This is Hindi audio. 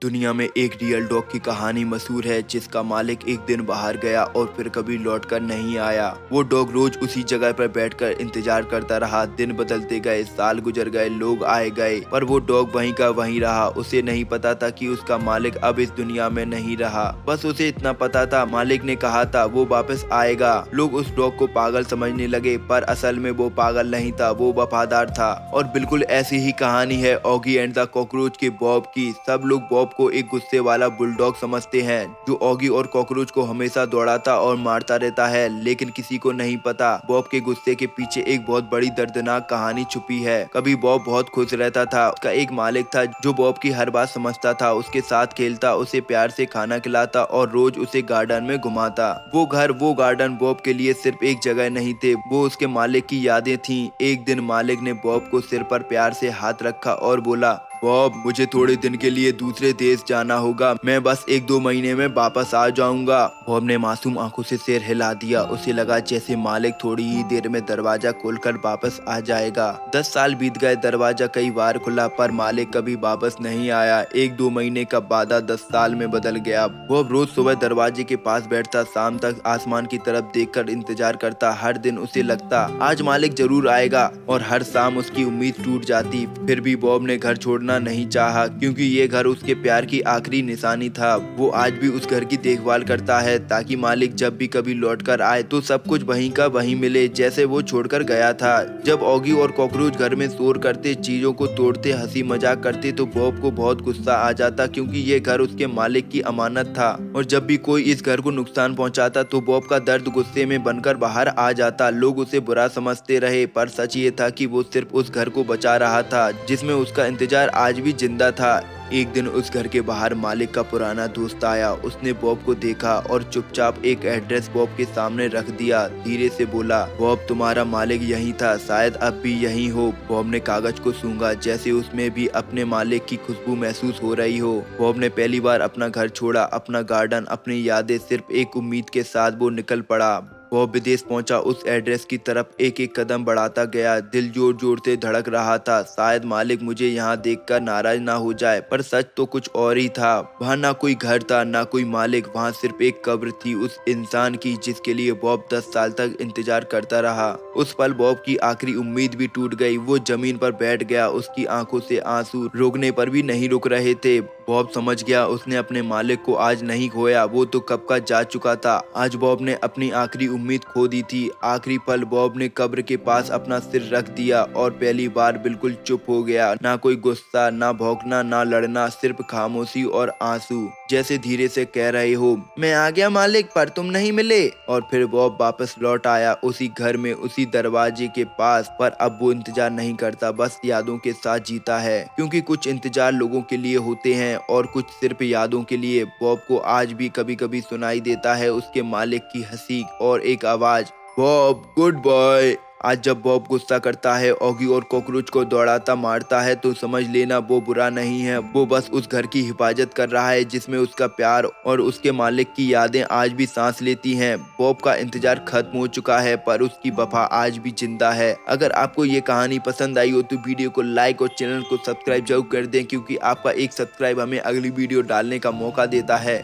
दुनिया में एक रियल डॉग की कहानी मशहूर है जिसका मालिक एक दिन बाहर गया और फिर कभी लौटकर नहीं आया। वो डॉग रोज उसी जगह पर बैठकर इंतजार करता रहा। दिन बदलते गए, साल गुजर गए, लोग आए गए, पर वो डॉग वहीं का वहीं रहा। उसे नहीं पता था कि उसका मालिक अब इस दुनिया में नहीं रहा। बस उसे इतना पता था, मालिक ने कहा था वो वापस आएगा। लोग उस डॉग को पागल समझने लगे, पर असल में वो पागल नहीं था, वो वफादार था। और बिल्कुल ऐसी ही कहानी है ऑगी एंड द कॉकरोच के बॉब की। सब लोग बॉब को एक गुस्से वाला बुलडॉग समझते हैं जो ऑगी और कॉकरोच को हमेशा दौड़ाता और मारता रहता है, लेकिन किसी को नहीं पता बॉब के गुस्से के पीछे एक बहुत बड़ी दर्दनाक कहानी छुपी है। कभी बॉब बहुत खुश रहता था। उसका एक मालिक था जो बॉब की हर बात समझता था, उसके साथ खेलता, उसे प्यार से खाना खिलाता और रोज उसे गार्डन में घुमाता। वो घर, वो गार्डन बॉब के लिए सिर्फ एक जगह नहीं थे, वो उसके मालिक की यादें थीं। एक दिन मालिक ने बॉब को सिर पर प्यार से हाथ रखा और बोला, बॉब, मुझे थोड़े दिन के लिए दूसरे देश जाना होगा, मैं बस 1-2 महीने में वापस आ जाऊंगा। बॉब ने मासूम आंखों से सिर हिला दिया। उसे लगा जैसे मालिक थोड़ी ही देर में दरवाजा खोलकर वापस आ जाएगा। 10 साल बीत गए, दरवाजा कई बार खुला पर मालिक कभी वापस नहीं आया। 1-2 महीने का वादा 10 साल में बदल गया। बॉब रोज सुबह दरवाजे के पास बैठता, शाम तक आसमान की तरफ देखकर इंतजार करता। हर दिन उसे लगता आज मालिक जरूर आएगा, और हर शाम उसकी उम्मीद टूट जाती। फिर भी बॉब ने घर छोड़ना नहीं चाहा, क्योंकि ये घर उसके प्यार की आखिरी निशानी था। वो आज भी उस घर की देखभाल करता है ताकि मालिक जब भी कभी लौट कर आए तो सब कुछ वहीं का वहीं मिले जैसे वो छोड़कर गया था। जब ऑगी और कॉकरोच घर में शोर करते, चीजों को तोड़ते, हंसी मजाक करते तो बॉब को बहुत गुस्सा आ जाता, क्योंकि ये घर उसके मालिक की अमानत था। और जब भी कोई इस घर को नुकसान पहुंचाता तो बॉब का दर्द गुस्से में बनकर बाहर आ जाता। लोग उसे बुरा समझते रहे, पर सच ये था कि वो सिर्फ उस घर को बचा रहा था जिसमें उसका इंतजार आज भी जिंदा था। एक दिन उस घर के बाहर मालिक का पुराना दोस्त आया। उसने बॉब को देखा और चुपचाप एक एड्रेस बॉब के सामने रख दिया। धीरे से बोला, बॉब, तुम्हारा मालिक यही था, शायद अब भी यही हो। बॉब ने कागज को सूंघा, जैसे उसमें भी अपने मालिक की खुशबू महसूस हो रही हो। बॉब ने पहली बार अपना घर छोड़ा, अपना गार्डन, अपनी यादें। सिर्फ एक उम्मीद के साथ वो निकल पड़ा। बॉब विदेश पहुंचा, उस एड्रेस की तरफ एक एक कदम बढ़ाता गया। दिल जोर जोर से धड़क रहा था, शायद मालिक मुझे यहाँ देखकर नाराज ना हो जाए, पर सच तो कुछ और ही था। वहाँ ना कोई घर था, ना कोई मालिक, वहाँ सिर्फ एक कब्र थी उस इंसान की जिसके लिए बॉब 10 साल तक इंतजार करता रहा। उस पल बॉब की आखिरी उम्मीद भी टूट गई। वो जमीन पर बैठ गया, उसकी आंखों से आंसू रोकने पर भी नहीं रुक रहे थे। बॉब समझ गया उसने अपने मालिक को आज नहीं खोया, वो तो कब का जा चुका था। आज बॉब ने अपनी आखिरी उम्मीद खो दी थी। आखिरी पल बॉब ने कब्र के पास अपना सिर रख दिया और पहली बार बिल्कुल चुप हो गया। ना कोई गुस्सा, ना भौंकना, ना लड़ना, सिर्फ खामोशी और आंसू, जैसे धीरे से कह रहे हो, मैं आ गया मालिक, पर तुम नहीं मिले। और फिर बॉब वापस लौट आया, उसी घर में, उसी दरवाजे के पास। पर अब वो इंतजार नहीं करता, बस यादों के साथ जीता है, क्योंकि कुछ इंतजार लोगों के लिए होते हैं और कुछ सिर्फ यादों के लिए। बॉब को आज भी कभी कभी सुनाई देता है उसके मालिक की हंसी और एक आवाज, बॉब, गुड बॉय। आज जब बॉब गुस्सा करता है, ऑगी और कॉकरोच को दौड़ाता मारता है, तो समझ लेना वो बुरा नहीं है, वो बस उस घर की हिफाजत कर रहा है जिसमें उसका प्यार और उसके मालिक की यादें आज भी सांस लेती हैं। बॉब का इंतजार खत्म हो चुका है, पर उसकी वफा आज भी जिंदा है। अगर आपको ये कहानी पसंद आई हो तो वीडियो को लाइक और चैनल को सब्सक्राइब जरूर कर दें, क्योंकि आपका एक सब्सक्राइब हमें अगली वीडियो डालने का मौका देता है।